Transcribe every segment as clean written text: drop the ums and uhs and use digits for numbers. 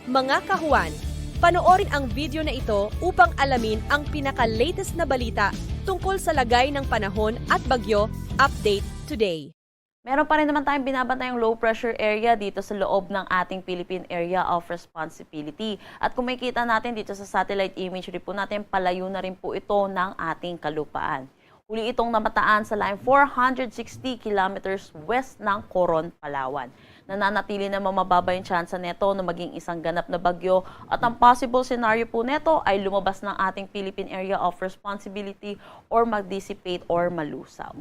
Mga kahuan, panoorin ang video na ito upang alamin ang pinaka-latest na balita tungkol sa lagay ng panahon at bagyo. Update today. Meron pa rin naman tayong binabantayang low pressure area dito sa loob ng ating Philippine Area of Responsibility. At kung makikita natin dito sa satellite imagery po natin, palayo na rin po ito ng ating kalupaan. Huli itong namataan sa line 460 kilometers west ng Coron, Palawan. Nananatili na mababa yung tsansa neto na maging isang ganap na bagyo at ang possible scenario po neto ay lumabas ng ating Philippine Area of Responsibility or mag-dissipate or malusaw.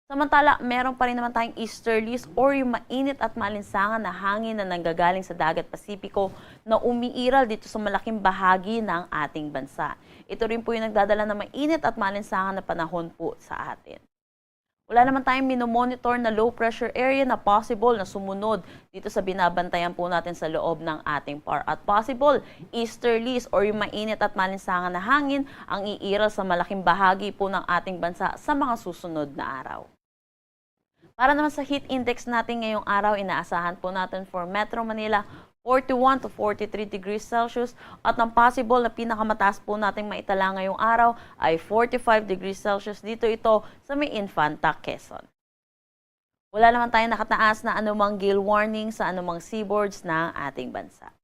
Samantala, meron pa rin naman tayong easterlies or yung mainit at malinsangan na hangin na nanggagaling sa dagat Pasipiko na umiiral dito sa malaking bahagi ng ating bansa. Ito rin po yung nagdadala ng mainit at malinsangan na panahon po sa atin. Wala naman tayong minomonitor na low pressure area na possible na sumunod dito sa binabantayan po natin sa loob ng ating PAR. At possible, easterlies or yung mainit at malinsangan na hangin ang iiral sa malaking bahagi po ng ating bansa sa mga susunod na araw. Para naman sa heat index natin ngayong araw, inaasahan po natin for Metro Manila 41 to 43 degrees Celsius at ang possible na pinakamataas po natin maitala ngayong araw ay 45 degrees Celsius. Dito ito sa may Infanta, Quezon. Wala naman tayong nakataas na anumang gale warning sa anumang seaboards ng ating bansa.